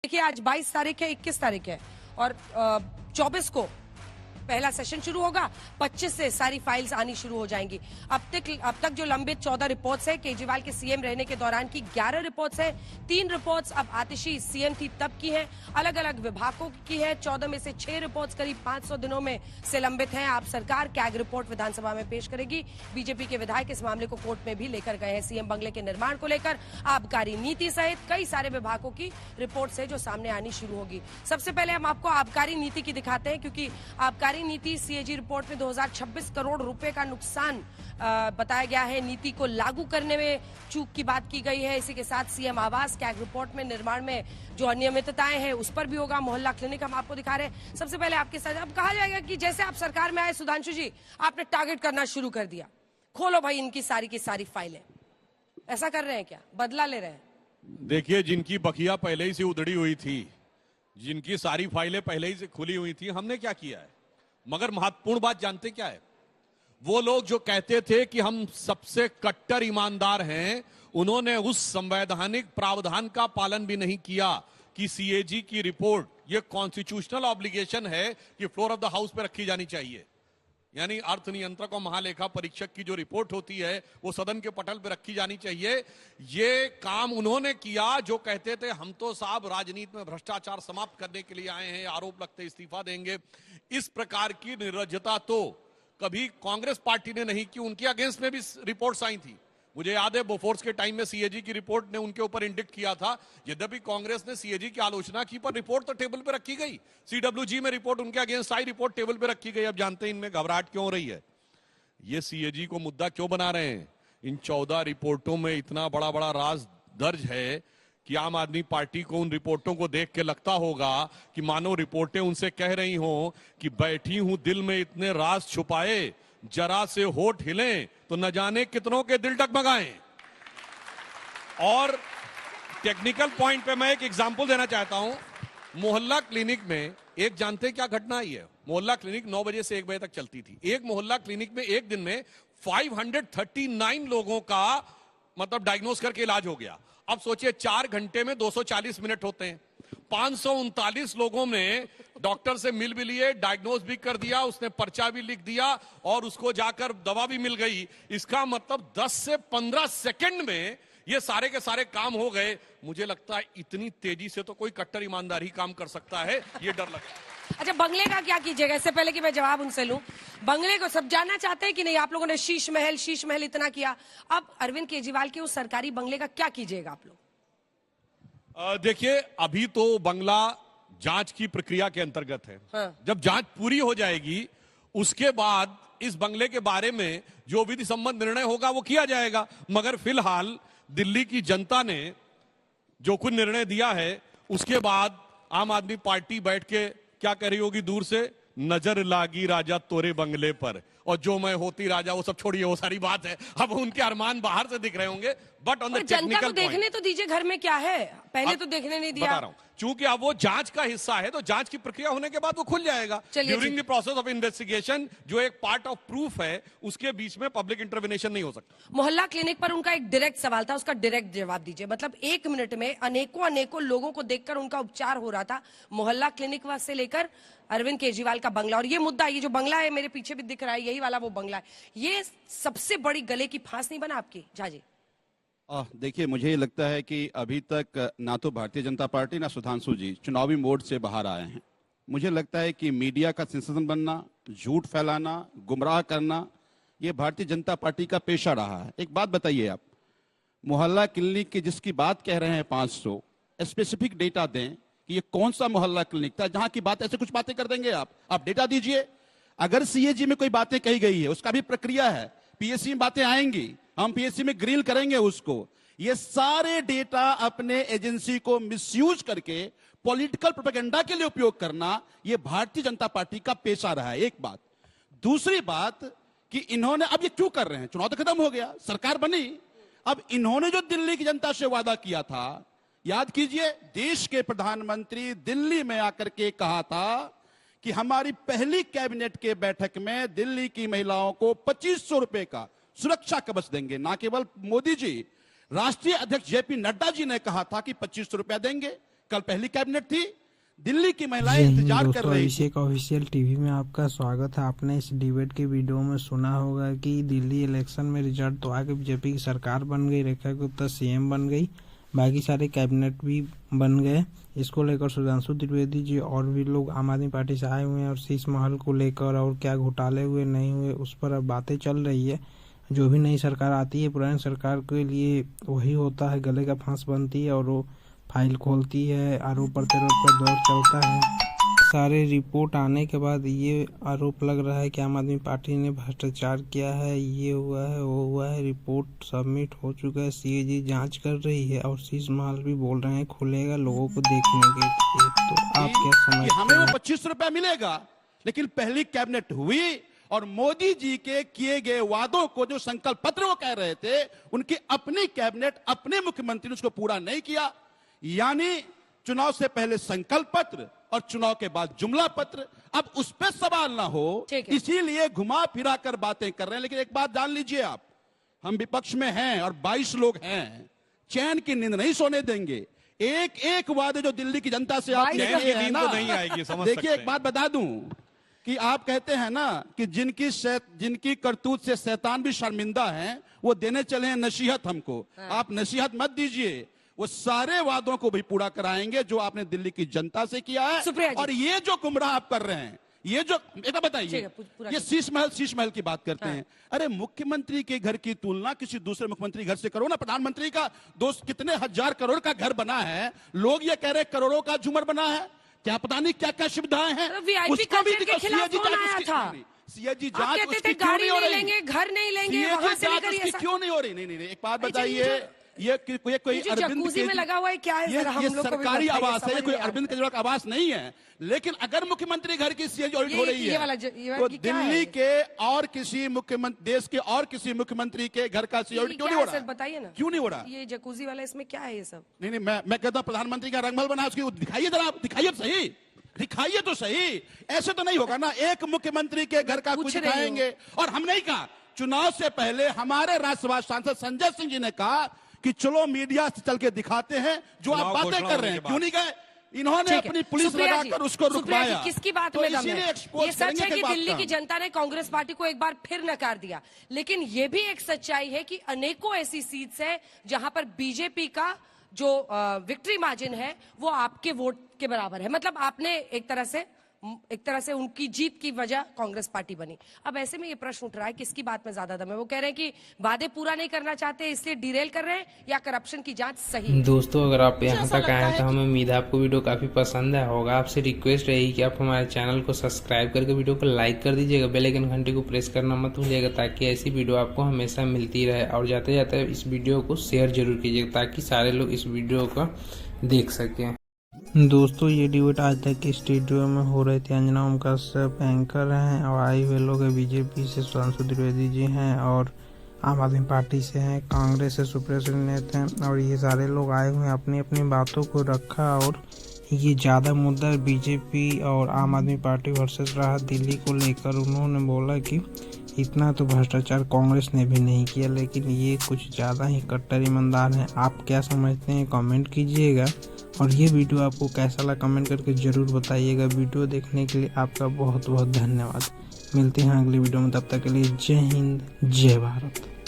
देखिए आज 22 तारीख है, 21 तारीख है और 24 को पहला सेशन शुरू होगा। 25 से सारी फाइल्स आनी शुरू हो जाएंगी। अब तक जो लंबित 14 रिपोर्ट्स है, केजरीवाल के सीएम रहने के दौरान की 11 रिपोर्ट्स है। 3 रिपोर्ट्स अब आतिशी सीएम थी तब की है, अलग अलग विभागों की है। 14 में से 6 रिपोर्ट्स करीब 500 दिनों में से लंबित हैं। आप सरकार कैग रिपोर्ट विधानसभा में पेश करेगी। बीजेपी के विधायक इस मामले को कोर्ट में भी लेकर गए हैं। सीएम बंगले के निर्माण को लेकर आबकारी नीति सहित कई सारे विभागों की रिपोर्ट्स है जो सामने आनी शुरू होगी। सबसे पहले हम आपको आबकारी नीति की दिखाते हैं, क्योंकि आबकारी नीति सीएजी रिपोर्ट में 2026 करोड़ रुपए का नुकसान बताया गया है। नीति को लागू करने में चूक की बात की गई है। इसी के साथ सीएम आवास कैग रिपोर्ट में निर्माण में जो अनियमितताएं हैं उस पर भी होगा। मोहल्ला क्लिनिक हम आपको दिखा रहे हैं। सबसे पहले आपके साथ अब कहा जाएगा कि जैसे आप सरकार में आए सुधांशु जी, आपने टारगेट करना शुरू कर दिया, खोलो भाई इनकी सारी की सारी फाइलें। ऐसा कर रहे हैं क्या, बदला ले रहे हैं? देखिए, जिनकी बखिया पहले ही से उधड़ी हुई थी, जिनकी सारी फाइलें पहले ही से खुली हुई थी, हमने क्या किया है? मगर महत्वपूर्ण बात जानते क्या है? वो लोग जो कहते थे कि हम सबसे कट्टर ईमानदार हैं, उन्होंने उस संवैधानिक प्रावधान का पालन भी नहीं किया कि सीएजी की रिपोर्ट, ये कॉन्स्टिट्यूशनल ऑब्लिगेशन है कि फ्लोर ऑफ द हाउस पे रखी जानी चाहिए। यानी अर्थ नियंत्रक और महालेखा परीक्षक की जो रिपोर्ट होती है वो सदन के पटल पे रखी जानी चाहिए। ये काम उन्होंने किया जो कहते थे हम तो साहब राजनीति में भ्रष्टाचार समाप्त करने के लिए आए हैं, आरोप लगते इस्तीफा देंगे। इस प्रकार की निर्लज्जता तो कभी कांग्रेस पार्टी ने नहीं की। उनके अगेंस्ट में भी रिपोर्ट्स आई थी। मुझे याद है बोफोर्स के टाइम में सीएजी की रिपोर्ट ने उनके ऊपर इंडिक्ट किया था। यद्यपि कांग्रेस ने सीएजी की आलोचना की, पर रिपोर्ट तो टेबल पे रखी गई। सीडब्ल्यूजी में रिपोर्ट उनके अगेंस्ट आई, रिपोर्ट टेबल पे रखी गई। अब जानते हैं इनमें घबराहट क्यों हो रही है, ये सीएजी को मुद्दा क्यों बना रहे हैं। इन 14 रिपोर्टों में इतना बड़ा बड़ा राज दर्ज है कि आम आदमी पार्टी को उन रिपोर्टों को देख के लगता होगा कि मानो रिपोर्टें उनसे कह रही हों कि बैठी हूं दिल में इतने राज छुपाए, जरा से होठ हिलें तो न जाने कितनों के दिल डगमगाएं। और टेक्निकल पॉइंट पे मैं एक एग्जांपल देना चाहता हूं। मोहल्ला क्लिनिक में एक जानते क्या घटना आई है? मोहल्ला क्लिनिक 9 बजे से 1 बजे तक चलती थी। एक मोहल्ला क्लिनिक में एक दिन में 539 लोगों का मतलब डायग्नोस करके इलाज हो गया। अब सोचिए 4 घंटे में 240 मिनट होते हैं। 539 लोगों में डॉक्टर से मिल भी लिए, डायग्नोस भी कर दिया, उसने पर्चा भी लिख दिया और उसको जाकर दवा भी मिल गई। इसका मतलब 10 से 15 सेकंड में ये सारे के सारे काम हो गए। मुझे लगता है इतनी तेजी से तो कोई कट्टर ईमानदार ही काम कर सकता है, ये डर लगता है। अच्छा, बंगले का क्या कीजिएगा? इससे पहले कि मैं जवाब उनसे लूं, बंगले को सब जानना चाहते हैं कि नहीं? आप लोगों ने शीश महल इतना किया, अब अरविंद केजरीवाल के उस सरकारी बंगले का क्या कीजिएगा आप लोग? देखिए, अभी तो बंगला जांच की प्रक्रिया के अंतर्गत है। हाँ। जब जांच पूरी हो जाएगी उसके बाद इस बंगले के बारे में जो विधि सम्मत निर्णय होगा वो किया जाएगा। मगर फिलहाल दिल्ली की जनता ने जो कुछ निर्णय दिया है उसके बाद आम आदमी पार्टी बैठ के क्या कह रही होगी, दूर से नजर लागी राजा तोरे बंगले पर, और जो मैं होती राजा, वो सब छोड़िए, वो सारी बात है। अब उनके अरमान बाहर से दिख रहे होंगे, बट ऑन द जनता को देखने तो दीजिए घर में क्या है, पहले तो देखने नहीं दिया। बता रहा हूं, चूंकि अब वो जांच का हिस्सा है तो जांच की प्रक्रिया होने के बाद वो खुल जाएगा। During the process of investigation, जो एक पार्ट ऑफ प्रूफ है, उसके बीच में पब्लिक इंटरवेंशन नहीं हो सकता। मोहल्ला क्लिनिक पर उनका एक डायरेक्ट सवाल था, उसका डायरेक्ट जवाब दीजिए। मतलब 1 मिनट में अनेकों लोगों को देखकर उनका उपचार हो रहा था। मोहल्ला क्लिनिक से लेकर अरविंद केजरीवाल का बंगला, और ये मुद्दा, ये जो बंगला है मेरे पीछे भी दिख रहा है, यही वाला वो बंगला है, ये सबसे बड़ी गले की फांस नहीं बना आपकी झा जी? देखिए, मुझे लगता है कि अभी तक ना तो भारतीय जनता पार्टी ना सुधांशु जी चुनावी मोड से बाहर आए हैं। मुझे लगता है कि मीडिया का सेंसेशन बनना, झूठ फैलाना, गुमराह करना, ये भारतीय जनता पार्टी का पेशा रहा है। एक बात बताइए, आप मोहल्ला क्लिनिक की जिसकी बात कह रहे हैं 500, स्पेसिफिक डेटा दें कि ये कौन सा मोहल्ला क्लिनिक था जहां की बात, ऐसे कुछ बातें कर देंगे आप डेटा दीजिए। अगर सीएजी में कोई बातें कही गई है उसका भी प्रक्रिया है, पीएससी में बातें आएंगी, हम पीएससी में ग्रिल करेंगे उसको। ये सारे डेटा अपने एजेंसी को मिसयूज करके पॉलिटिकल प्रोपेगेंडा के लिए उपयोग करना, ये भारतीय जनता पार्टी का पेशा रहा है। एक बात। दूसरी बात कि इन्होंने, अब ये क्यों कर रहे हैं? चुनाव तो खत्म हो गया, सरकार बनी, अब इन्होंने जो दिल्ली की जनता से वादा किया था, याद कीजिए, देश के प्रधानमंत्री दिल्ली में आकर के कहा था कि हमारी पहली कैबिनेट के बैठक में दिल्ली की महिलाओं को 2500 रुपए का सुरक्षा कवच देंगे। ना केवल मोदी जी, राष्ट्रीय अध्यक्ष जेपी नड्डा जी ने कहा था कि 2500 रुपया देंगे। कल पहली कैबिनेट थी, दिल्ली की महिलाएं जय हिंद इंतजार कर दोस्तों, रही थी। अभिषेक ऑफिशियल टीवी में आपका स्वागत है। आपने इस डिबेट के वीडियो में सुना होगा कि दिल्ली इलेक्शन में रिजल्ट तो आके बीजेपी की सरकार बन गई, रेखा गुप्ता सीएम बन गई, बाकी सारे कैबिनेट भी बन गए। इसको लेकर सुधांशु त्रिवेदी जी और भी लोग आम आदमी पार्टी से आए हुए हैं और शीश महल को लेकर और क्या घोटाले हुए नहीं हुए उस पर अब बातें चल रही है। जो भी नई सरकार आती है पुरानी सरकार के लिए वही होता है, गले का फांस बनती है और वो फाइल खोलती है, आरोप प्रत्यारोप का दौर चलता है। सारे रिपोर्ट आने के बाद ये आरोप लग रहा है कि आम आदमी पार्टी ने भ्रष्टाचार किया है, ये हुआ है वो हुआ है। रिपोर्ट सबमिट हो चुका है, सीएजी जांच कर रही है और शीश महल भी बोल रहे हैं खुलेगा लोगों को देखने के लिए। तो आप क्या कि समझते हमें वो हैं? 25 रुपया मिलेगा, लेकिन पहली कैबिनेट हुई और मोदी जी के किए गए वादों को, जो संकल्प पत्र वो कह रहे थे, उनकी अपनी कैबिनेट अपने मुख्यमंत्री ने उसको पूरा नहीं किया। यानी चुनाव से पहले संकल्प पत्र और चुनाव के बाद जुमला पत्र। अब उस पर सवाल ना हो, ठीक है। इसीलिए घुमा फिरा कर बातें कर रहे हैं। लेकिन एक बात जान लीजिए आप, हम विपक्ष में हैं और 22 लोग हैं, चैन की नींद नहीं सोने देंगे। एक एक वादे जो दिल्ली की जनता से आप चैन लिए की हैं नींद ना, तो नहीं आएगी, समझ देखिए सकते एक बात बता दूं कि आप कहते हैं ना कि जिनकी करतूत से शैतान भी शर्मिंदा हैं, वो देने चले हैं नसीहत हमको। आप नसीहत मत दीजिए, वो सारे वादों को भी पूरा कराएंगे जो आपने दिल्ली की जनता से किया सुप्रिया है। जी। और ये जो गुमराह आप कर रहे हैं, ये जो ठीक बताइए, है, पूरा ये शीश महल की बात करते हैं। अरे मुख्यमंत्री के घर की तुलना किसी दूसरे मुख्यमंत्री घर से करो ना। प्रधानमंत्री का दोस्त कितने हजार करोड़ का घर बना है, लोग ये कह रहे करोड़ों का झूमर बना है, क्या पता नहीं क्या क्या सुविधाएं हैं। VIP उसको भी कल्चर के दिक्कत, खिलाफ CAG कौन जांच आया उसकी- था? नहीं, CAG आप जांच कहते उसकी थे क्यों गाड़ी नहीं हो नहीं रही? लेंगे, घर नहीं लेंगे, CAG वहां से जांच लेकर ये उसकी सब। क्यों नहीं हो रही? नहीं, एक बात जी, बताइए, ये कोई ये जो अरविंद जकूजी में लगा हुआ है क्या है, ये जरा हम लोग को भी सरकारी बताइए, आवास है, ये समझ कोई नहीं आ रहा। अरविंद केजरीवाल का आवास नहीं है। लेकिन अगर मुख्यमंत्री घर की CAG ऑडिट हो रही ये है, वाला ये तो क्या है? दिल्ली के और किसी मुख्यमंत्री, देश के और किसी मुख्यमंत्री के घर का CAG ऑडिट क्यों क्या नहीं हो है रहा? सर, बताइए ना। क्यों नहीं हो रहा? ये जकूजी वाला इसमें क्या है ये सब? नहीं, मैं कहता हूं प्रधानमंत्री का रंगमहल बना है, उसकी दिखाइए जरा, आप दिखाइए तो सही, दिखाइए तो सही। ऐसे तो नहीं होगा ना, एक मुख्यमंत्री के घर का पूछ कुछ रही हूं। दिखाएंगे। और हम नहीं कहा, चुनाव से पहले हमारे राज्यसभा सांसद संजय सिंह जी ने कहा कि चलो मीडिया से चल के दिखाते हैं जो आप चुनाव बातें घोषणा कर रहे होने हैं। के क्यों नहीं गए? इन्होंने ठीक है। अपनी पुलिस सुप्रिया जी, लगाकर उसको सुप्रिया जी, रुकवाया। किसकी बात तो में दम इसीलिए है? expose ये सच करेंगे है कि बात दिल्ली का। की जनता ने कांग्रेस पार्टी को एक बार फिर नकार दिया, लेकिन ये भी एक सच्चाई है कि अनेकों ऐसी सीट्स है जहां पर बीजेपी का जो विक्ट्री मार्जिन है वो आपके वोट के बराबर है। मतलब आपने एक तरह से उनकी जीत की वजह कांग्रेस पार्टी बनी। अब ऐसे में ये प्रश्न उठ रहा है किसकी बात में ज्यादा दम है? वो कह रहे हैं कि वादे पूरा नहीं करना चाहते इसलिए डिरेल कर रहे हैं, या करप्शन की जांच सही है? दोस्तों, अगर आप यहाँ ऐसा तक आए लगता हैं है तो कि- हमें उम्मीद है आपको वीडियो काफी पसंद आया होगा। आपसे रिक्वेस्ट रहेगी कि आप हमारे चैनल को सब्सक्राइब करके वीडियो को लाइक कर दीजिएगा, बेल आइकन घंटी को प्रेस करना मत भूलिएगा ताकि ऐसी वीडियो आपको हमेशा मिलती रहे। और जाते जाते इस वीडियो को शेयर जरूर कीजिएगा ताकि सारे लोग इस वीडियो को देख सकें। दोस्तों, ये डिबेट आज तक के स्टूडियो में हो रही थी। अंजना ओम कश्यप एंकर हैं और आए हुए लोग बीजेपी से सुधांशु त्रिवेदी जी हैं और आम आदमी पार्टी से हैं, कांग्रेस से सुप्रिया सुरनेत हैं और ये सारे लोग आए हुए हैं, अपनी अपनी बातों को रखा। और ये ज़्यादा मुद्दा बीजेपी और आम आदमी पार्टी वर्सेस रहा दिल्ली को लेकर। उन्होंने बोला कि इतना तो भ्रष्टाचार कांग्रेस ने भी नहीं किया, लेकिन ये कुछ ज़्यादा ही कट्टर ईमानदार हैं। आप क्या समझते हैं कमेंट कीजिएगा और ये वीडियो आपको कैसा लगा कमेंट करके ज़रूर बताइएगा। वीडियो देखने के लिए आपका बहुत बहुत धन्यवाद। मिलते हैं अगली वीडियो में, तब तक के लिए जय हिंद जय भारत।